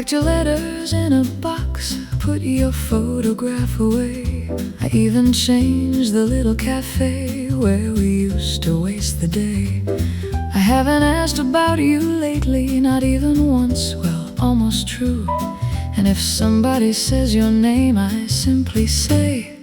Packed your letters in a box, put your photograph away. I even changed the little cafe where we used to waste the day. I haven't asked about you lately, not even once, well, almost true. And if somebody says your name, I simply say,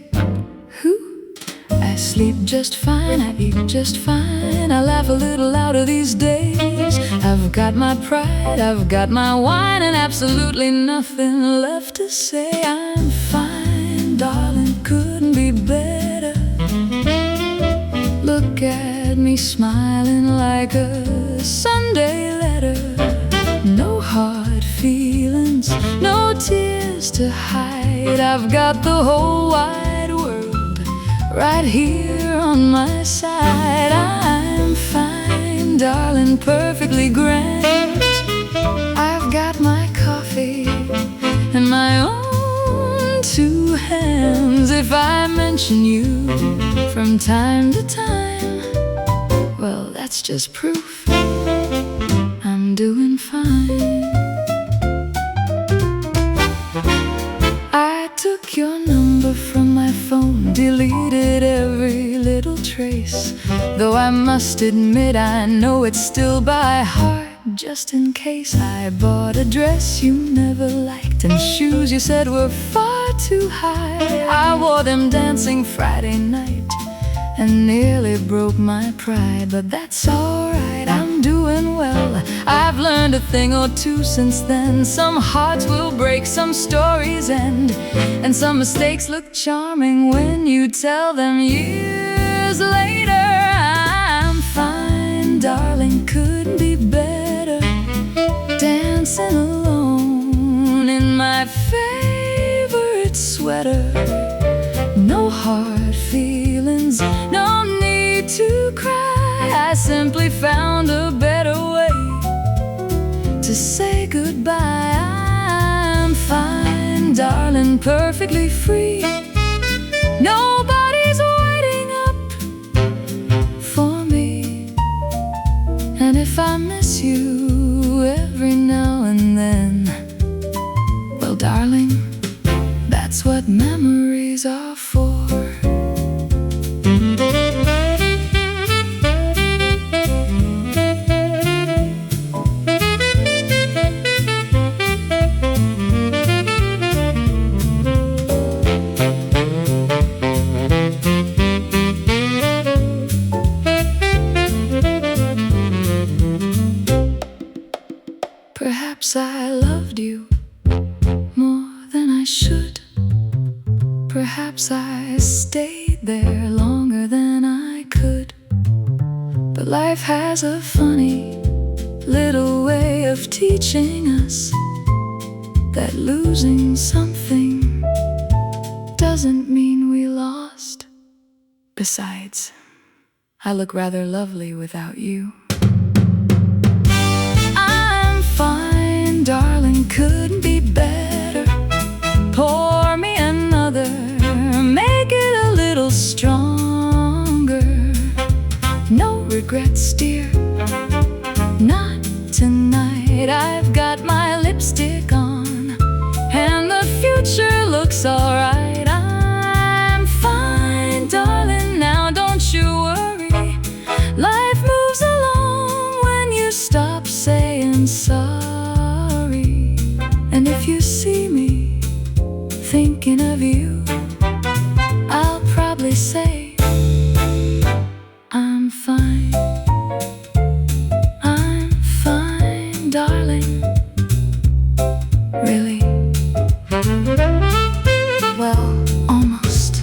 who? I sleep just fine, I eat just fine, I laugh a little louder these days. I've got my pride, I've got my wine, and absolutely nothing left to say. I'm fine, darling, couldn't be better. Look at me smiling like a Sunday letter. No hard feelings, no tears to hide. I've got the whole wide world right here on my side. I'm fine, darling, perfectly grand. I've got my coffee and my own two hands. If I mention you from time to time, well, that's just proof I'm doing fine. I took your number from my phone, deleted every little trace. Though I must admit I know it still by heart, just in case. I bought a dress you never liked and shoes you said were far too high. I wore them dancing Friday night and nearly broke my pride, but that's alright, I'm doing well. I've learned a thing or two since then. Some hearts will break, some stories end, and some mistakes look charming when you tell them years later. I'm fine, darling, couldn't be better. Dancing alone in my favorite sweater. No hard feelings, no need to cry. I simply found a better way to say goodbye. I'm fine, darling, perfectly free. Nobody's waiting up for me. And if I miss you every now and then, well, darling, that's what memories are for. Perhaps I loved you more than I should. Perhaps I stayed there longer than I could. But life has a funny little way of teaching us that losing something doesn't mean we lost. Besides, I look rather lovely without you. I'm fine, darling, couldn't be better. Pour me another, make it a little stronger. No regrets, dear, not tonight. I've got my lipstick on and the future looks alright. I'm fine, darling, now don't you worry. Life moves along when you stop saying sorry. And if you see me thinking of you, I'll probably say I'm fine. I'm fine, darling. Really? Well, almost.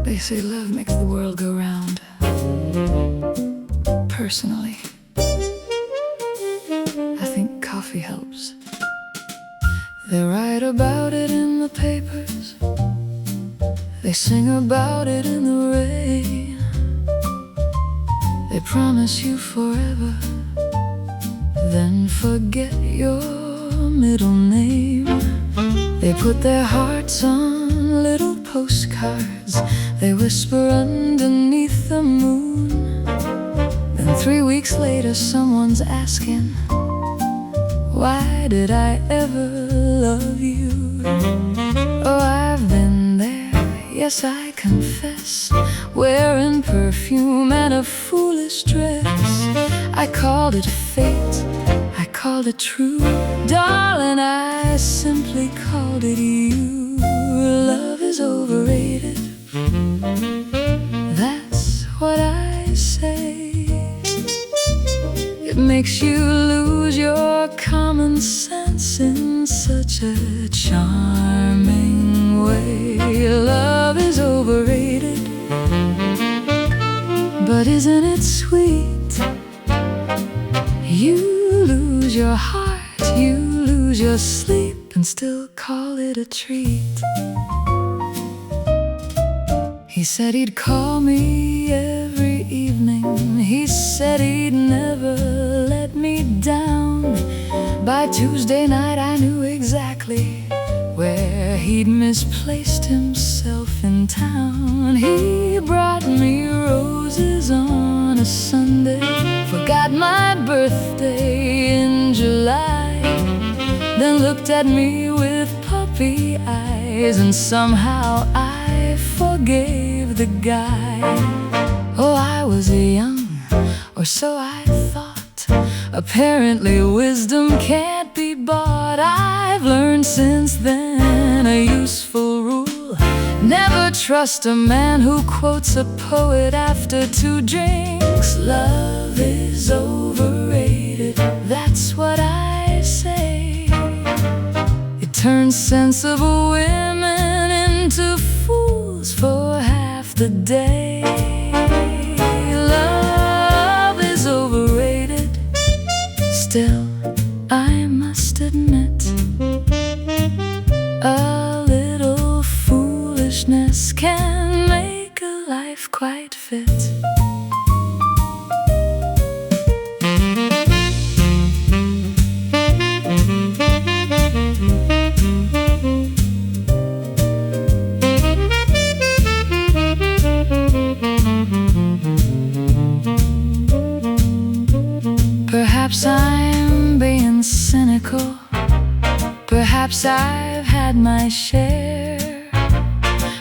They say love makes the world go round. Personally, I think coffee helps. They write about it in the papers, they sing about it in the rain. They promise you forever, then forget your middle name. They put their hearts on little postcards, they whisper underneath the moon. Then 3 weeks later someone's asking, why did I ever love you? Oh, I've been there, yes I confess, wearing perfume and a foolish dress. I called it fate, I called it true. Darling, I simply called it you. Love is overrated, that's what I say. It makes you lose your common sense in such a charming way. Love is overrated, but isn't it sweet? You lose your heart, you lose your sleep, and still call it a treat. He said he'd call me every evening, he said he'd never let me down. By Tuesday night I knew exactly where he'd misplaced himself in town. He brought me roses on a Sunday, forgot my birthday in July, then looked at me with puppy eyes, and somehow I forgave the guy. Oh, I was young, or so I thought. Apparently wisdom can't be bought. I've learned since then a useful rule: never trust a man who quotes a poet after 2 drinks. Love is overrated, that's what I say. It turns sensible women into fools for half the day. Love is overrated, still I must admit, a little foolishness can make a life quite fit. Perhaps I'm being cynical, perhaps I've had my share.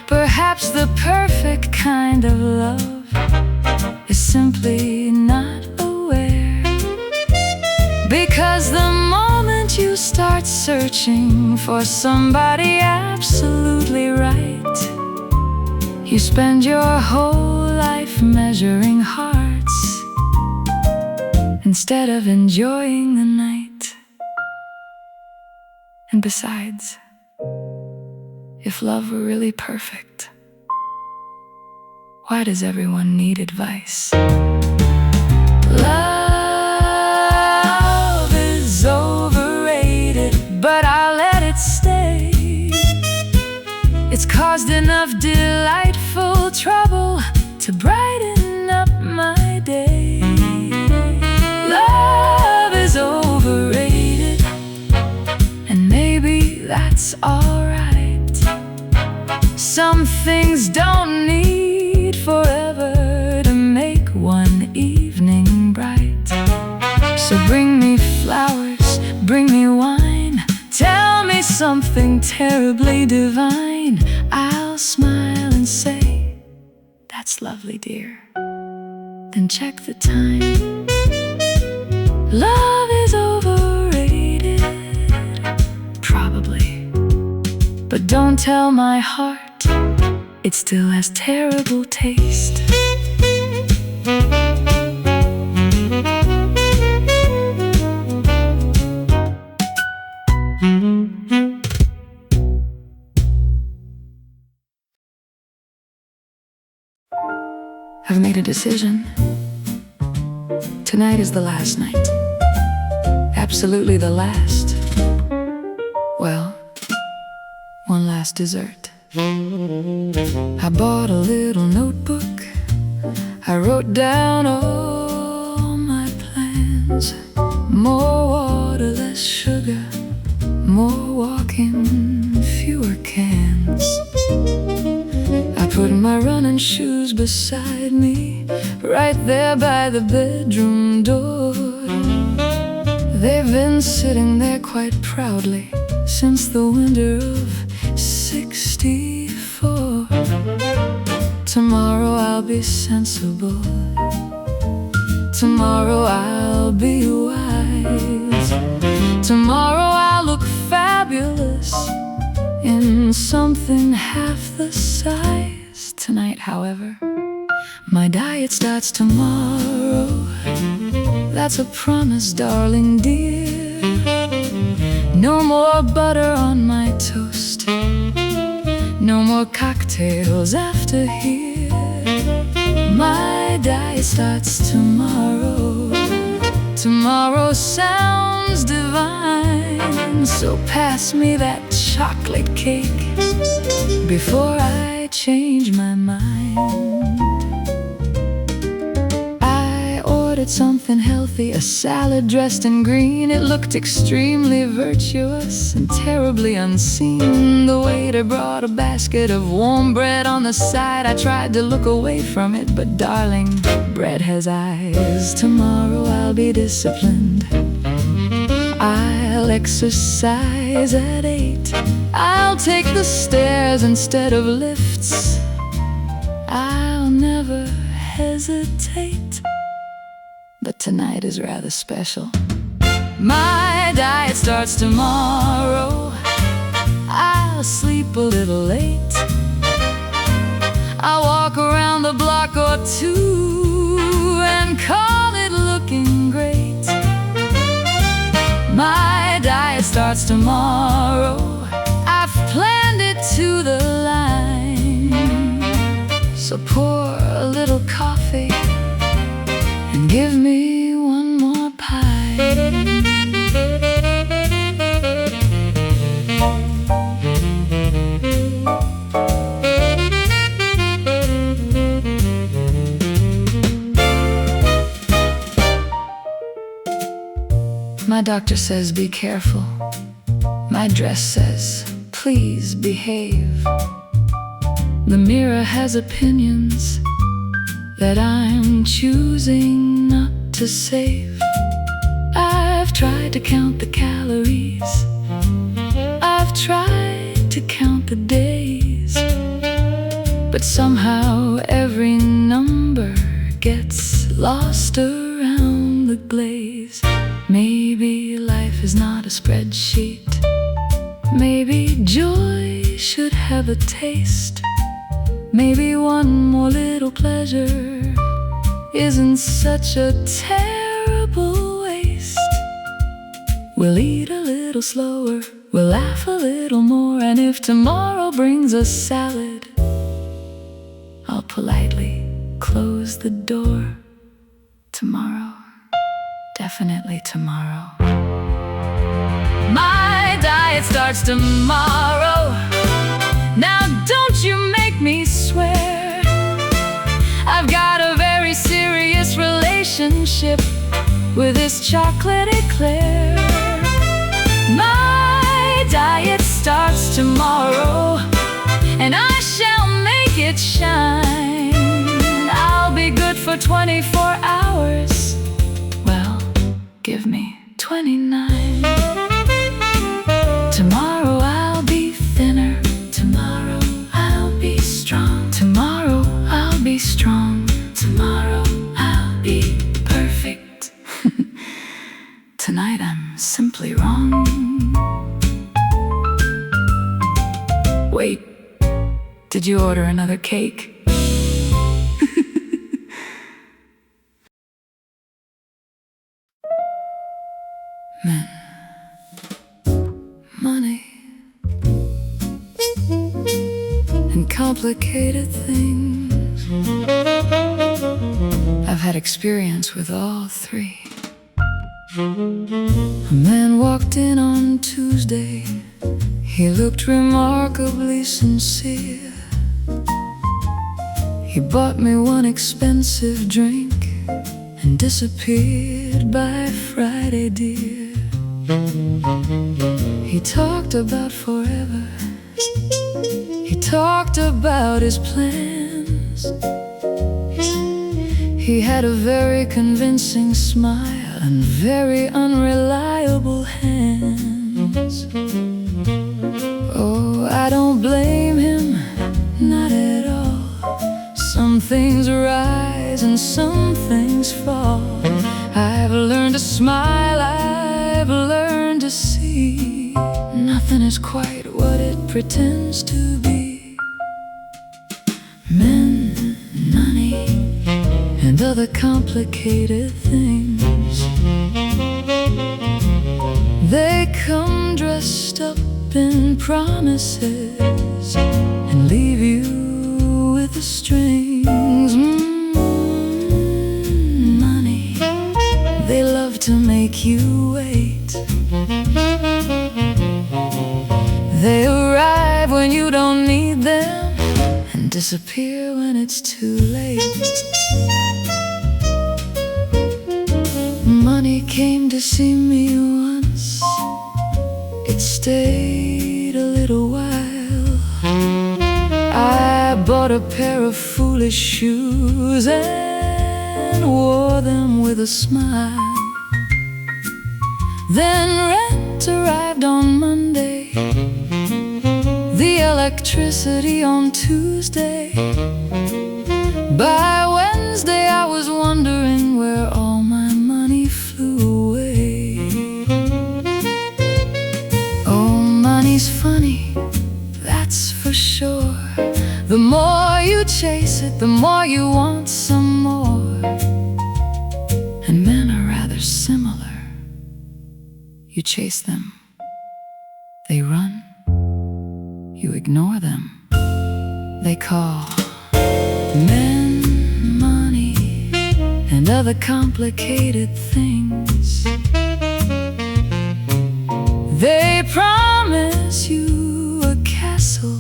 Perhaps the perfect kind of love is simply not aware. Because the moment you start searching for somebody absolutely right, you spend your whole life measuring hearts instead of enjoying the night. And besides, if love were really perfect, why does everyone need advice? Love is overrated, but I'll let it stay. It's caused enough delightful trouble to brighten up my day. Love is overrated, and maybe that's alright. Some things don't need forever to make one evening bright. So bring me flowers, bring me wine, tell me something terribly divine. I'll smile and say, that's lovely, dear. Then check the time. Love is overrated, probably. But don't tell my heart, it still has terrible taste. I've made a decision. Tonight is the last night. Absolutely the last. Well, one last dessert. I bought a little notebook. I wrote down all my plans. More water, less sugar. More walking, fewer cans. there by the bedroom door. They've been sitting there quite proudly since the winter of '64. Tomorrow I'll be sensible. Tomorrow I'll be wise. Tomorrow I'll look fabulous in something half the size. Tonight, however, my diet starts tomorrow. That's a promise, darling dear. No more butter on my toast. No more cocktails after here. My diet starts tomorrow. Tomorrow sounds divine, so pass me that chocolate cake before I change my mind. I ordered something healthy, a salad dressed in green. It looked extremely virtuous and terribly unseen. The waiter brought a basket of warm bread on the side. I tried to look away from it, but darling, bread has eyes. Tomorrow I'll be disciplined. I'll exercise at 8. I'll take the stairs instead of lifts. I'll never hesitate. But tonight is rather special. My diet starts tomorrow. I'll sleep a little late. I'll walk around the block or two and call it looking great. My diet starts tomorrow. I've planned it to the line. So pour a little coffee and give me one more pie. My doctor says be careful. My dress says please behave. The mirror has opinions that I'm choosing not to save. I've tried to count the calories. I've tried to count the days. But somehow every number gets lost around the glaze. Maybe life is not a spreadsheet. Maybe joy should have a taste. Maybe one more little pleasure isn't such a terrible waste. We'll eat a little slower, we'll laugh a little more, and if tomorrow brings us salad, I'll politely close the door. Tomorrow, definitely tomorrow. My diet starts tomorrow. Now don't you make me swear. I've got a very serious relationship with this chocolate eclair. My diet starts tomorrow, and I shall make it shine. I'll be good for 24 hours. Well, give me 29. Tomorrow I'll be thinner. Tomorrow I'll be strong. Tomorrow I'll be strong. Tomorrow I'll be perfect. Tonight I'm simply wrong. Wait, did you order another cake? Men, money, and complicated things. I've had experience with all three. A man walked in on Tuesday. He looked remarkably sincere. He bought me one expensive drink and disappeared by Friday, dear. He talked about forever. He talked about his plans. He had a very convincing smile and very unreliable hands. Oh, I don't blame him, not at all. Some things rise and some things fall. I've learned to smile, I've learned to see nothing is quite what it pretends to be. Men, money, and other complicated things, they come dressed up in promises and leave you with the strings. Money, they love to make you wait. They arrive when you don't need them and disappear when it's too late. Money came to see me once. It stayed a little while. I bought a pair of foolish shoes and wore them with a smile. Then rent arrived on Monday, the electricity on Tuesday. By Wednesday I was wondering where all my money flew away. Oh, money's funny, that's for sure. The more you chase it, the more you want some more. And men are rather similar. You chase them, they run. You ignore them, they call. Men, money, and other complicated things, they promise you a castle,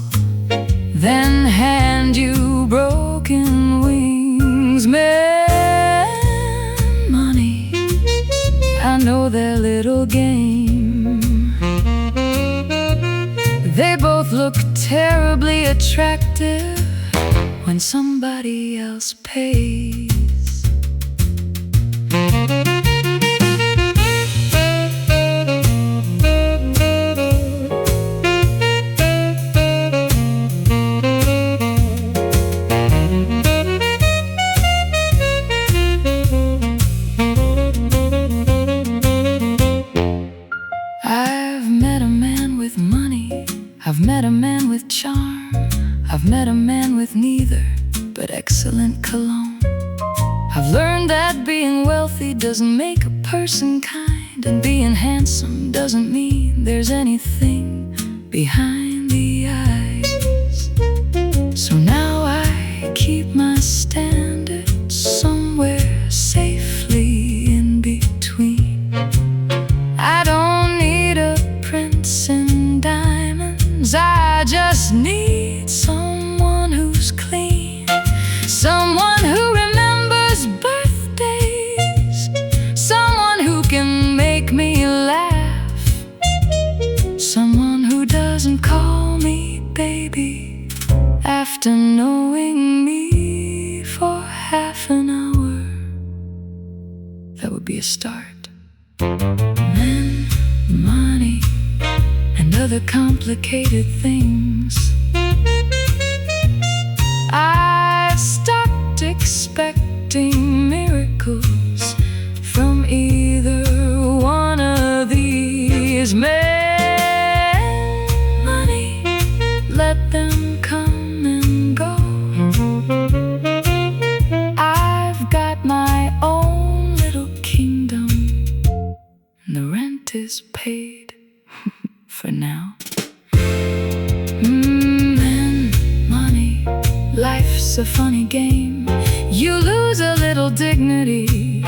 then hand you broken wings. Men, money, I know their little game. They both look terribly attractive when somebody else pays. I've met a man with money, I've met a man with charm, I've met a man with neither, but excellent cologne. I've learned that being wealthy doesn't make a person kind, and being handsome doesn't mean there's anything behind the eyes. So now I keep my standards somewhere safely in between. I don't need a prince in diamonds, I just need someone who's clean, someone who remembers birthdays, someone who can make me laugh, someone who doesn't call me baby after knowing me for half an hour. That would be a start. Men, money, and other complicated things, I've stopped expecting miracles from either one of these. Men, money, let them come and go. I've got my own little kingdom, and the rent is paid for now. Men, money, life's a funny game. You lose a little dignity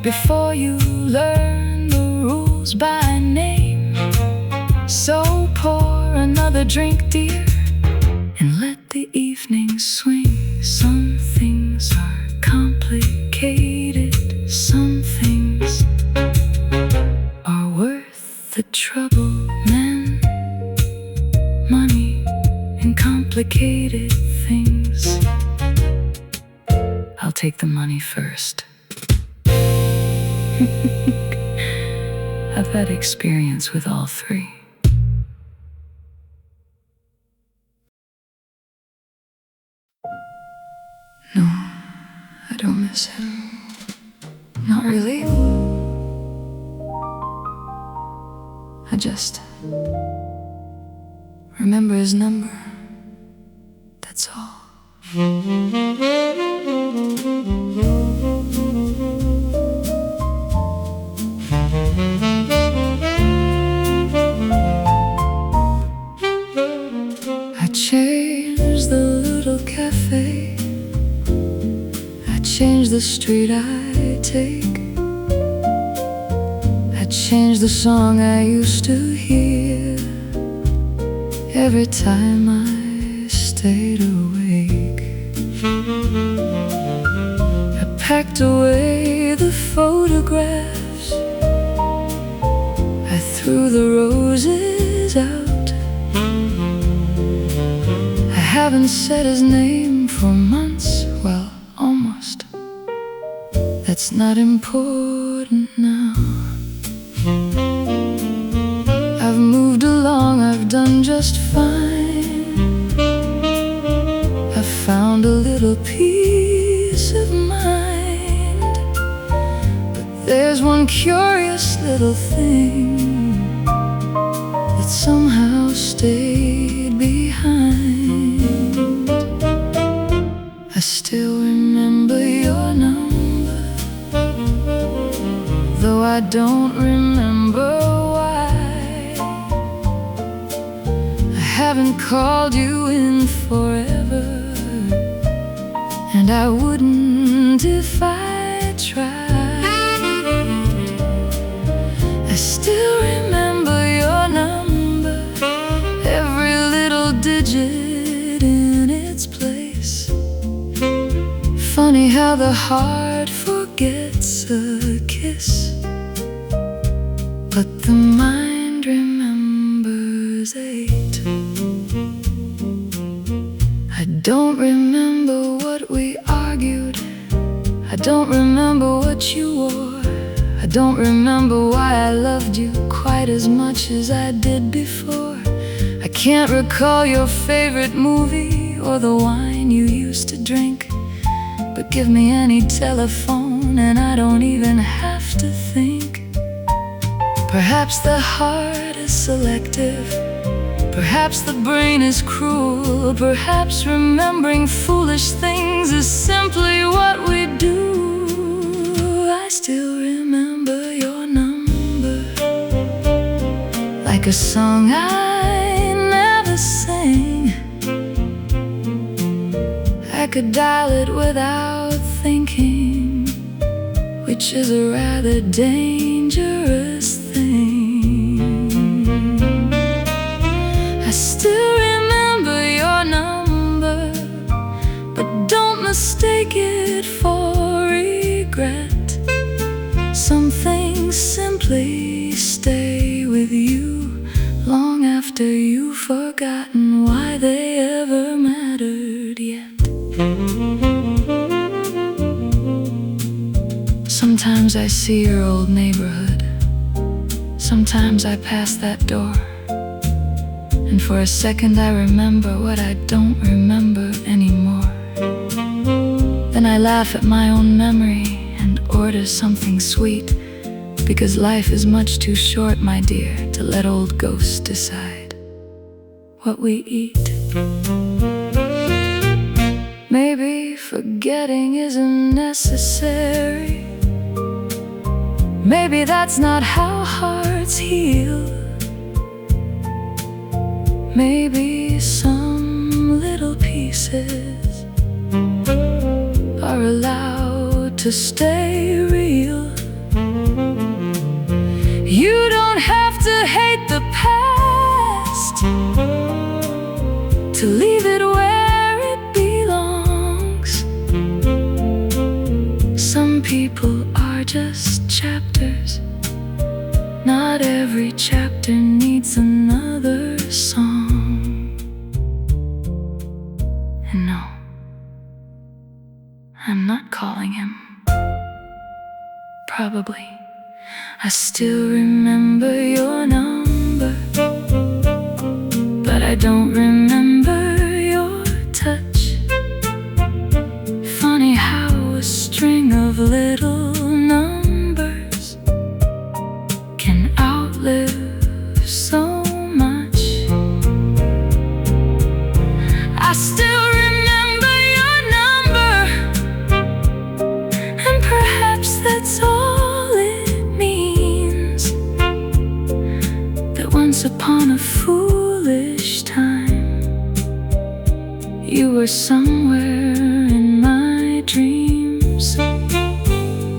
before you learn the rules by name. So pour another drink, dear, and let the evening swing. Some things are complicated, some things are worth the trouble. Men, money, and complicated things. I'll take the money first. I've had experience with all three. No, I don't miss him. Not really. I just remember his number. That's all. I changed the little cafe, I changed the street I take, I changed the song I used to hear every time I stayed awake. I packed away the photographs, I threw the roses out. I haven't said his name for months, well, almost. That's not important now. I've moved along, I've done just fine. I've found a little peace of mind. But there's one curious little thing that somehow stayed behind. I still remember your number, though I don't remember why. I haven't called you in forever, and I wouldn't if I tried. I still remember your number, every little digit in its place. Funny how the heart forgets a kiss, but the mind remembers 8. I don't remember what we argued, I don't remember what you wore, I don't remember why I loved you quite as much as I did before. I can't recall your favorite movie or the wine you used to drink, but give me any telephone and I don't even have to think. Perhaps the heart is selective, perhaps the brain is cruel, perhaps remembering foolish things is simply what we do. I still remember your number, like a song I never sang. I could dial it without thinking, which is a rather dangerous thing. I still remember your number, but don't mistake it for regret. Some things simply stay with you long after you've forgotten why they ever mattered yet. Sometimes I see your old neighborhood, sometimes I pass that door, and for a second I remember what I don't remember anymore. Then I laugh at my own memory and order something sweet, because life is much too short, my dear, to let old ghosts decide what we eat. Maybe forgetting isn't necessary, maybe that's not how hearts heal. Maybe some little pieces are allowed to stay real. You don't have to hate the past to leave it where it belongs. Some people are just chapters, not every chapter needs another song. And no, I'm not calling probably. I still remember your number, but I don't remember your touch. Funny how a string of little numbers can outlive so much. I still remember your number, and perhaps that's all it means, that once upon a foolish time you were somewhere in my dreams.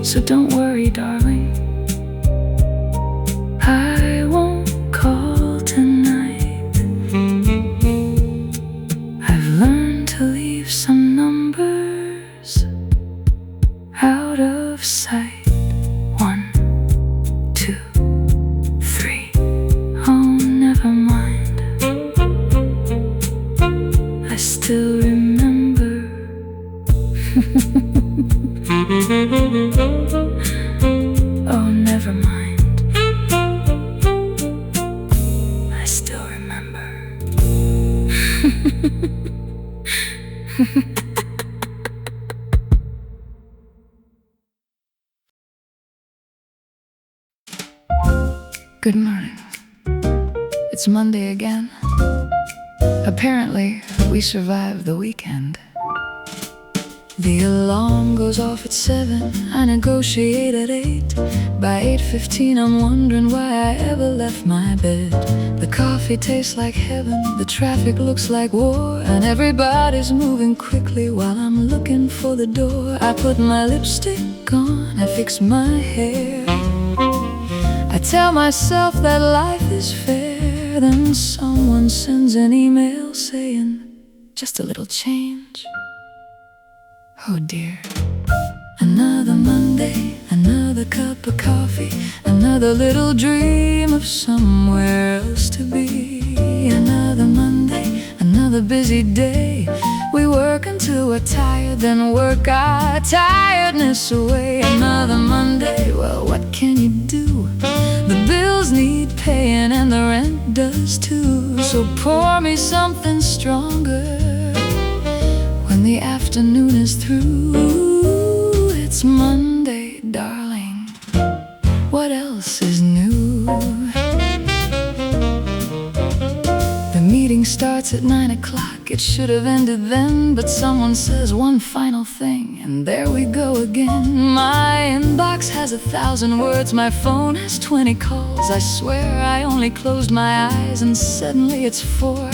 So don't worry, darling, I won't call tonight. I've learned to leave some numbers out of sight. 1, 2, 3. Oh, never mind. I still remember. Oh, never mind. I still remember. Good morning. It's Monday again. Apparently, we survived the weekend. The alarm goes off at 7, I negotiate at 8. By 8:15 I'm wondering why I ever left my bed. The coffee tastes like heaven, the traffic looks like war, and everybody's moving quickly while I'm looking for the door. I put my lipstick on, I fix my hair, I tell myself that life is fair. Then someone sends an email saying, just a little change. Oh dear. Another Monday, another cup of coffee, another little dream of somewhere else to be. Another Monday, another busy day. We work until we're tired, then work our tiredness away. Another Monday, well, what can you do? The bills need paying and the rent does too. So pour me something stronger when the afternoon is through. It's Monday, darling, what else is new? The meeting starts at 9 o'clock, it should have ended then, but someone says one final thing, and there we go again. My inbox has 1,000 words, my phone has 20 calls. I swear I only closed my eyes and suddenly it's 4.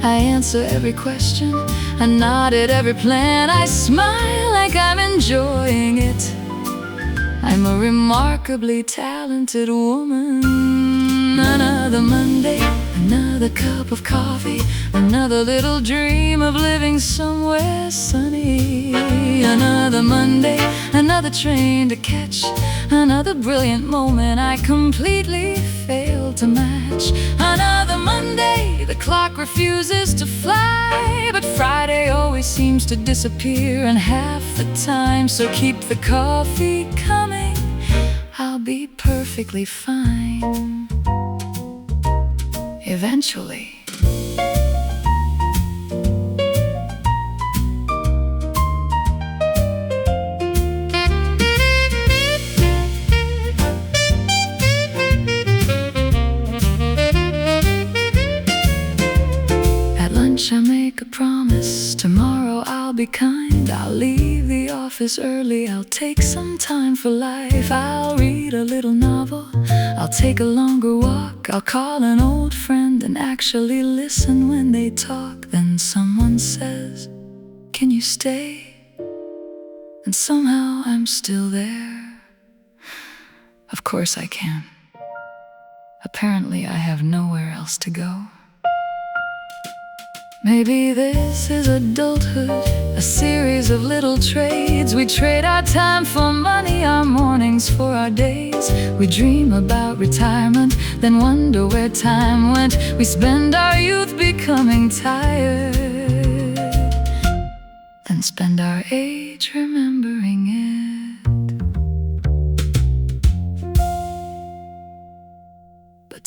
I answer every question, I nod at every plan, I smile like I'm enjoying it. I'm a remarkably talented woman. Another Monday, another cup of coffee, another little dream of living somewhere sunny. Another Monday, another train to catch, another brilliant moment I completely failed to match. Another Monday, the clock refuses to fly, but Friday always seems to disappear in half the time. So keep the coffee coming, I'll be perfectly fine eventually. At lunch I make a promise, tomorrow I'll be kind. I'll leave the office early, I'll take some time for life. I'll read a little novel, I'll take a longer walk, I'll call an old friend and actually listen when they talk. Then someone says, can you stay? And somehow I'm still there. Of course I can. Apparently I have nowhere else to go. Maybe this is adulthood, a series of little trades. We trade our time for money, our mornings for our days. We dream about retirement, then wonder where time went. We spend our youth becoming tired, then spend our age remembering it.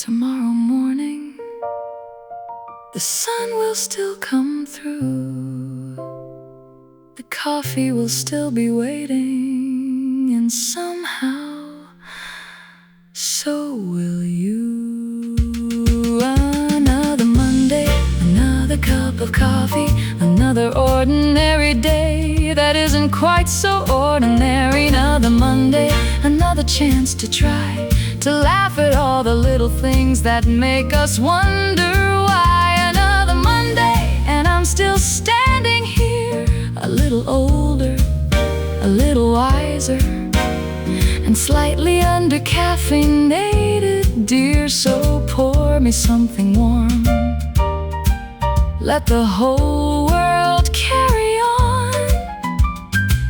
tomorrow morning, the sun will still come through. The coffee will still be waiting, and somehow, so will you. Another Monday, another cup of coffee, another ordinary day that isn't quite so ordinary. Another Monday, another chance to try to laugh at all the little things that make us wonder why. Another Monday, and I'm still standing here, a little older, a little wiser, and slightly under-caffeinated, dear. So pour me something warm, let the whole world carry on.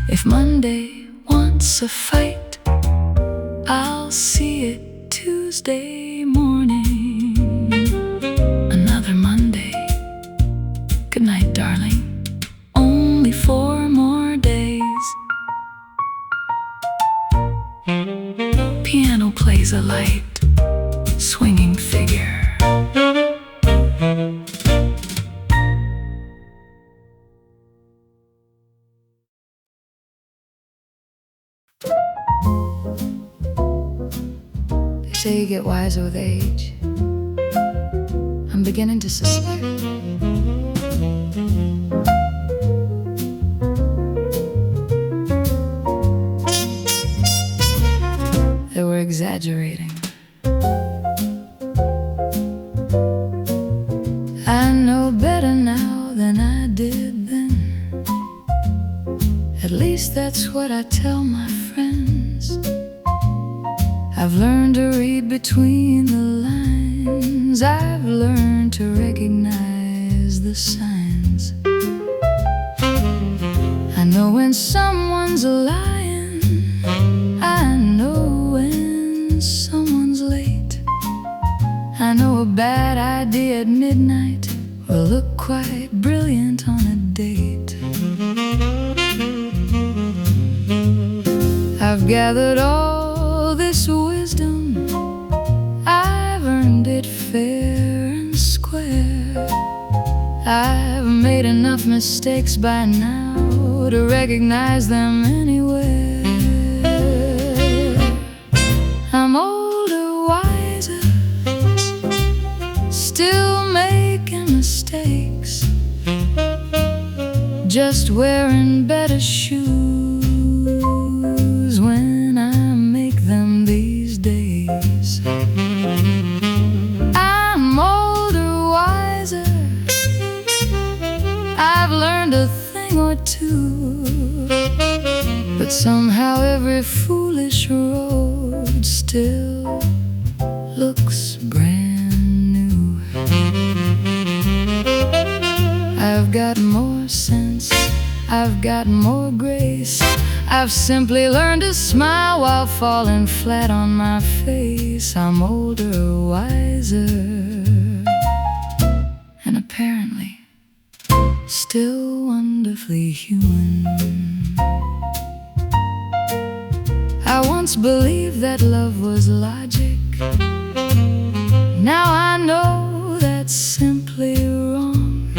If Monday wants a fight, I'll see it Tuesday morning. Another Monday. Good night, darling. Only 4 more days. Piano plays a light, swinging figure. They say you get wiser with age. I'm beginning to suspect that we're exaggerating. I know better now than I did then. At least that's what I tell my friends. I've learned to read between the lines. I've learned to recognize the signs. I know when someone's lying. I know when someone's late. I know a bad idea at midnight will look quite brilliant on a date. I've gathered all this wisdom, I've earned it fair and square. I've made enough mistakes by now to recognize them anywhere. I'm older, wiser, still making mistakes, just wearing better shoes when I make them these days. I'm older, wiser, I've learned a thing or two, but somehow every foolish road still looks brand new. I've got more sense, I've got more grace. I've simply learned to smile while falling flat on my face. I'm older, wiser, and apparently still wonderfully human. I once believed that love was logic. Now I know that's simply wrong.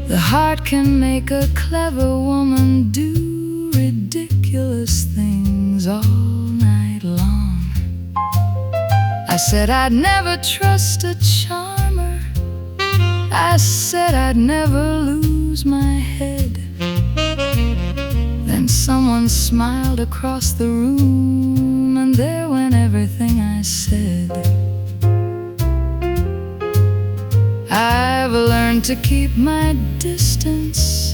The heart can make a clever woman do ridiculous things all night long. I said I'd never trust a charmer. I said I'd never lose my head. Then someone smiled across the room, and there went everything I said. I've learned to keep my distance.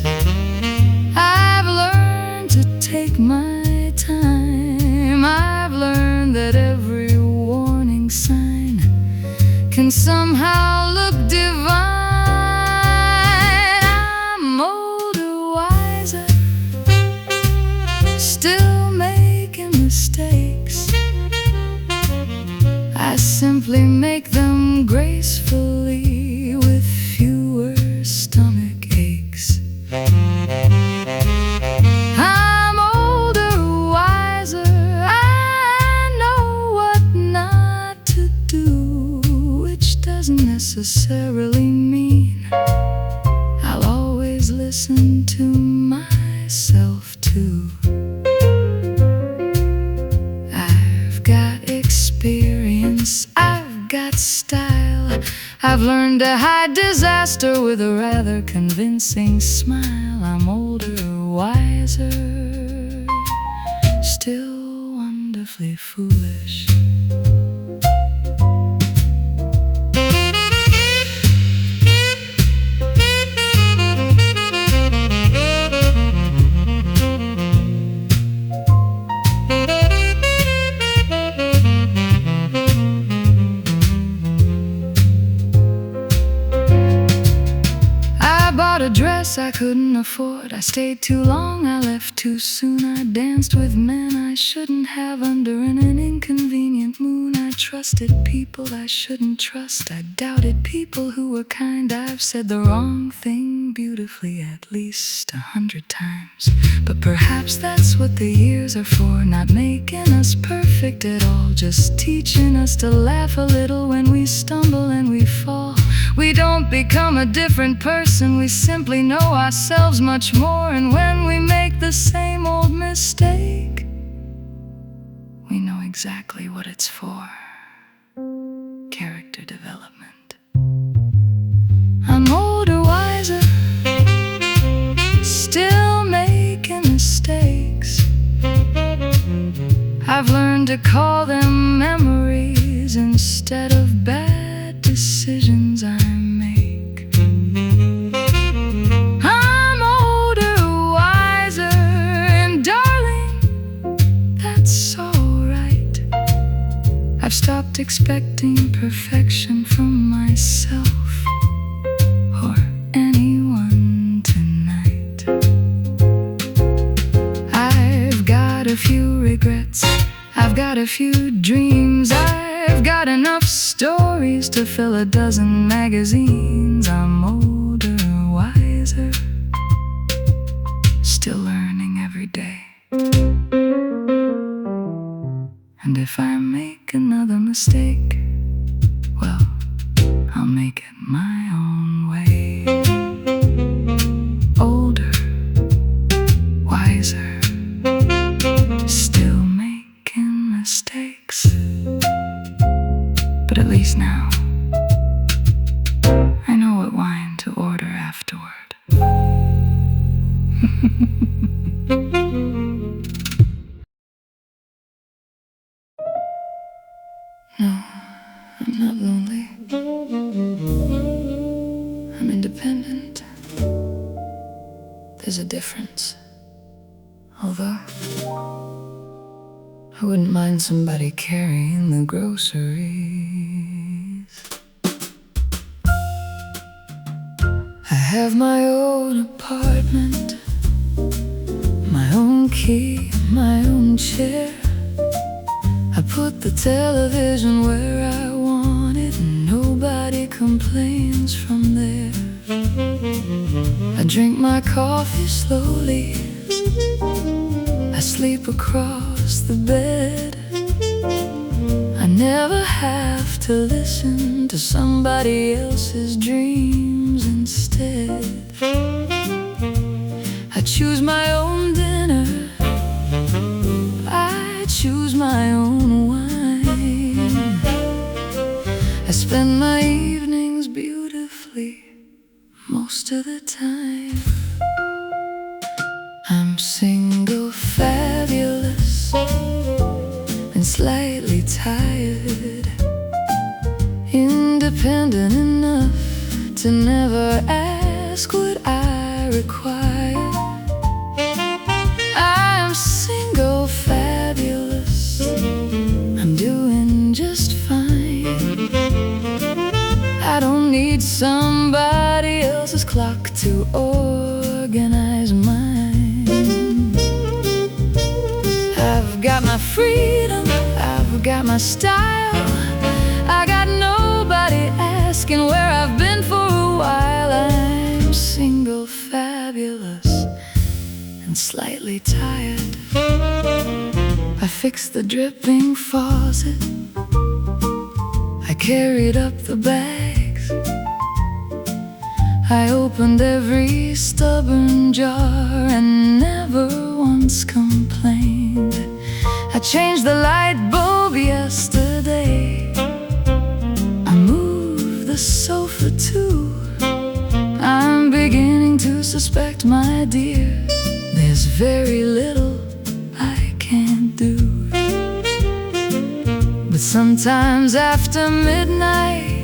I've learned to take my time. I've learned that every warning sign can somehow look divine. I'm older, wiser, still making mistakes. I simply make them gracefully with fewer stomach aches. I'm older, wiser, I know what not to do. necessarily mean I'll always listen to myself too. I've got experience, I've got style. I've learned to hide disaster with a rather convincing smile. I'm older, wiser, still wonderfully foolish. A dress I couldn't afford, I stayed too long, I left too soon. I danced with men I shouldn't have under an inconvenient moon. I trusted people I shouldn't trust, I doubted people who were kind. I've said the wrong thing beautifully at least 100 times, but perhaps that's what the years are for, not making us perfect at all, just teaching us to laugh a little when we stumble and we fall. We don't become a different person, we simply know ourselves much more. And when we make the same old mistake, we know exactly what it's for. Character development. I'm older, wiser, still making mistakes. I've learned to call them memories instead of bad decisions I make. I'm older, wiser, and darling, that's alright. I've stopped expecting perfection from myself or anyone tonight. I've got a few regrets, I've got a few dreams, I've got enough stories to fill a dozen magazines. I'm older, wiser, still learning every day. And if I make another mistake, well, I'll make it my own way. Older, wiser, still making mistakes. But at least now, I know what wine to order afterward. No, I'm not lonely. I'm independent. There's a difference. Although I wouldn't mind somebody carrying the groceries. I have my own apartment, my own key, my own chair. I put the television where I want it, and nobody complains from there. I drink my coffee slowly, I sleep across the bed. I never have to listen to somebody else's dreams instead. I choose my own dinner, I choose my own wine. I spend my evenings beautifully most of the time. I'm single, fabulous, and slightly tired, independent enough to never ask what I require. I'm single, fabulous, I'm doing just fine. I don't need somebody else's clock to organize mine. I've got my freedom, I've got my style. I got nobody asking where I've been for a while. I'm single, fabulous, and slightly tired. I fixed the dripping faucet, I carried up the bags, I opened every stubborn jar and never once complained. I changed the light bulb yesterday. I moved the sofa too. I'm beginning to suspect, my dear, there's very little I can't do. But sometimes after midnight,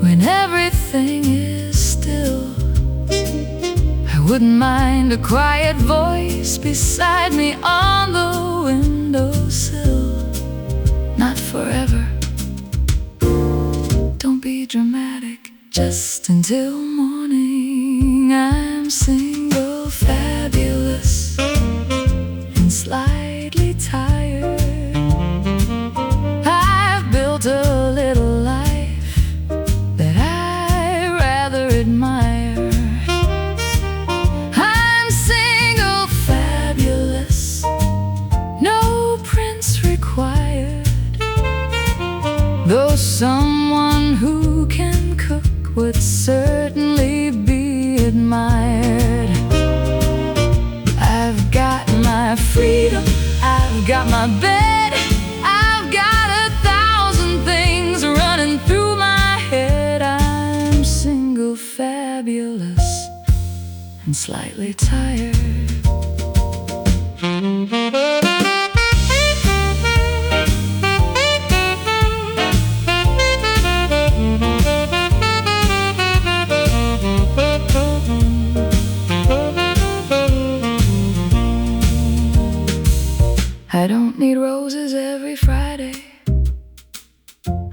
when everything is still, I wouldn't mind a quiet voice beside me on the windowsill. Not forever, don't be dramatic, just until morning. I'm single, fabulous, and slightly tired. I've built a little life that I rather admire. I'm single, fabulous, no prince required, though someone who can cook would certainly be admired. I've got my freedom, I've got my bed, I've got 1,000 things running through my head. I'm single, fabulous, and slightly tired. I don't need roses every Friday.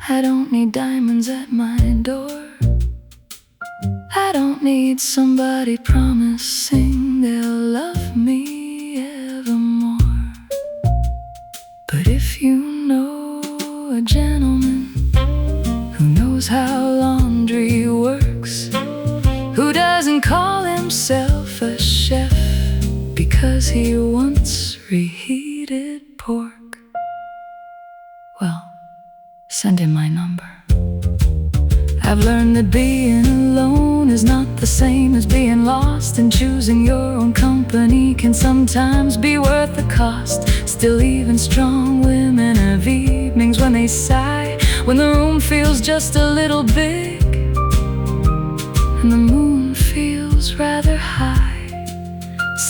I don't need diamonds at my door. I don't need somebody promising they'll love me evermore. But if you know a gentleman who knows how laundry works, who doesn't call himself a chef because he once reheated pork, well, send him my number. I've learned that being alone is not the same as being lost, and choosing your own company can sometimes be worth the cost. Still, even strong women have evenings when they sigh, when the room feels just a little big and the moon feels rather high.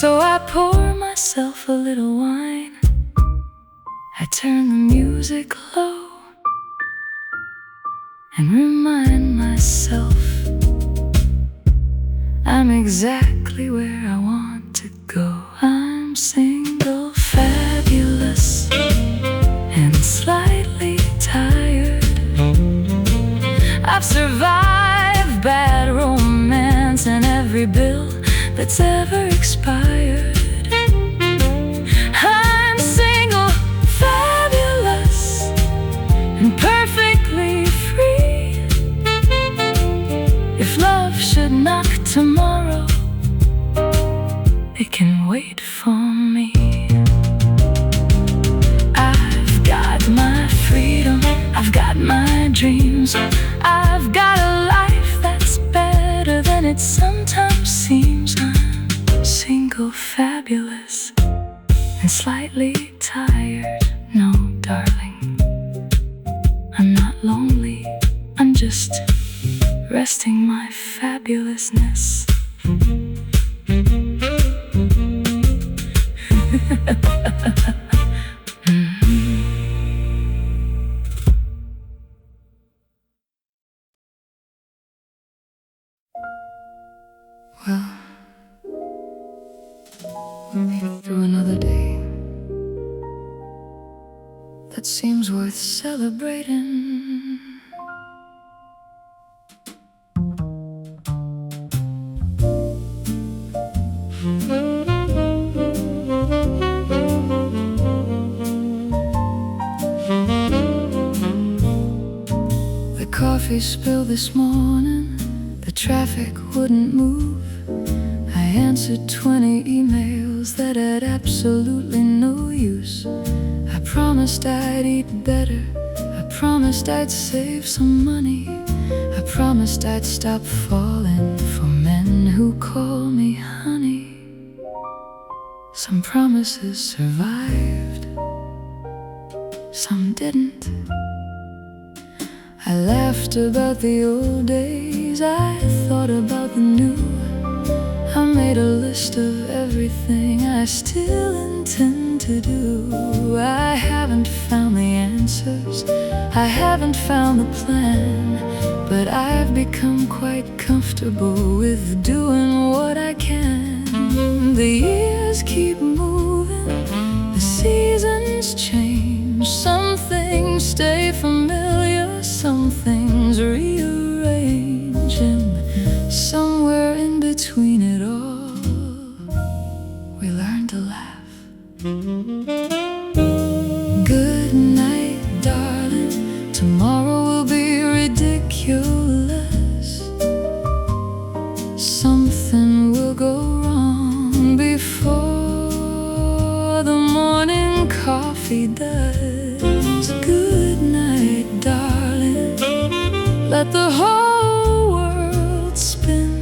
So I pour myself a little wine, I turn the music low, and remind myself I'm exactly where I want to go. I'm single, fabulous, and slightly tired. I've survived bad romance and every bill that's ever expired. I'm single, fabulous, and perfectly free. If love should knock tomorrow, it can wait for me. I've got my freedom, I've got my dreams, I've got a life that's better than it sometimes seems. I'm single, fabulous, and slightly tired. No, darling, I'm not lonely, I'm just resting my fabulousness. Well, we made it through another day that seems worth celebrating. The coffee spilled this morning, the traffic wouldn't move. I answered 20 emails that had absolutely no use. I promised I'd eat better, I promised I'd save some money, I promised I'd stop falling for men who call me honey. Some promises survived, some didn't. I laughed about the old days, I thought about the new. I made a list of everything I still intend to do. I haven't found the answers, I haven't found the plan, but I've become quite comfortable with doing what I can. The years keep moving, the seasons change. Some things stay familiar, some things rearrange, and somewhere in between it all, we learn to laugh. Good night, darling, tomorrow will be ridiculous. Something will go wrong before the morning coffee does. Good night, darling, let the whole world spin.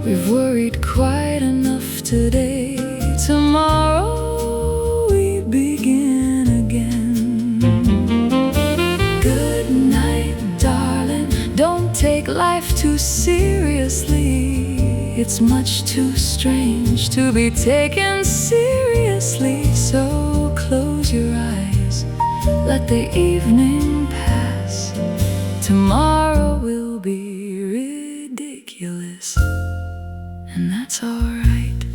We've worried quite enough today, tomorrow we begin again. Good night, darling, don't take life too seriously. It's much too strange to be taken seriously. So close your eyes, let the evening pass. Tomorrow will be ridiculous, and that's alright.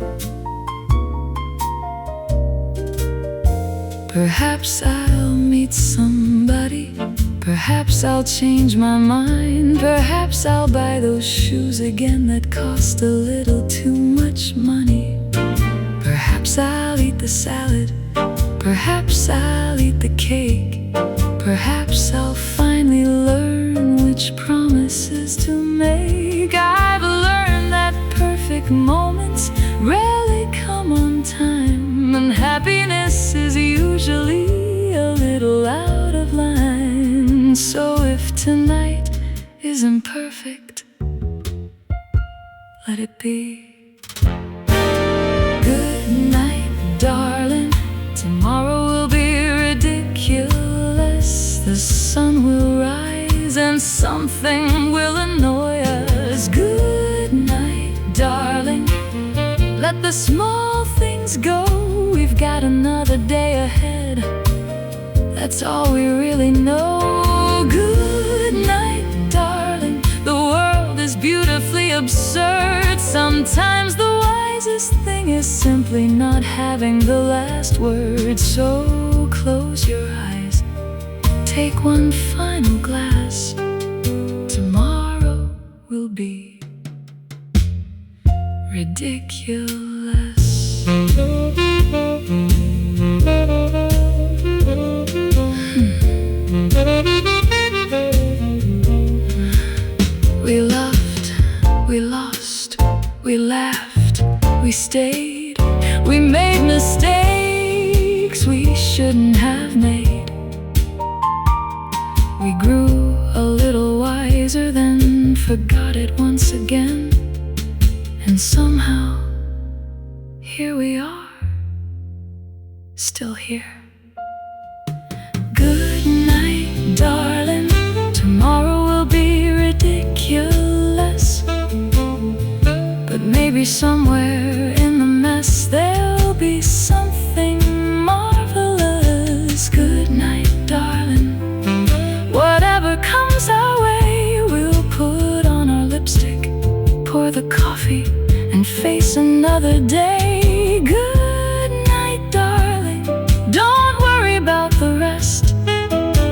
Perhaps I'll meet somebody, perhaps I'll change my mind, perhaps I'll buy those shoes again that cost a little too much money. Perhaps I'll eat the salad, perhaps I'll eat the cake, perhaps I'll finally learn which promises to make. I've learned that perfect moments rarely come on time, and happiness is usually a little out of line. So if tonight isn't perfect, let it be. Good night, darling, tomorrow will be ridiculous. The sun will rise and something will annoy us. Good night, darling, let the small things go. We've got another day ahead, that's all we really know. Good night, darling, the world is beautifully absurd. Sometimes the wisest thing is simply not having the last word. So close your eyes, take one final glass. Tomorrow will be ridiculous. We loved, we lost, we laughed, we stayed, we made mistakes we shouldn't have made. We grew a little wiser, then forgot it once again. And somehow, here we are, still here. Good night, darling, tomorrow will be ridiculous. But maybe somewhere in the mess there'll be something marvelous. Good night, darling, whatever comes our way, we'll put on our lipstick, pour the coffee, and face another day. Good night, darling, don't worry about the rest.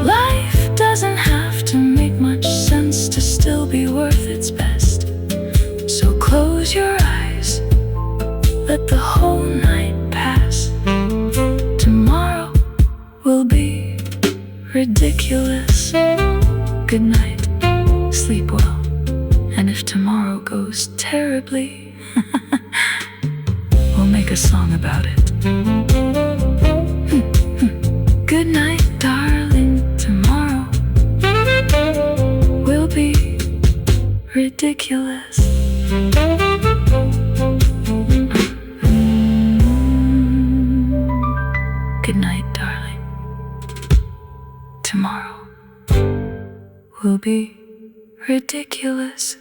Life doesn't have to make much sense to still be worth its best. So close your eyes, let the whole night pass. Tomorrow will be ridiculous. Good night, sleep well. And if tomorrow goes terribly, we'll make a song about it. Good night, darling, tomorrow will be tomorrow will be ridiculous.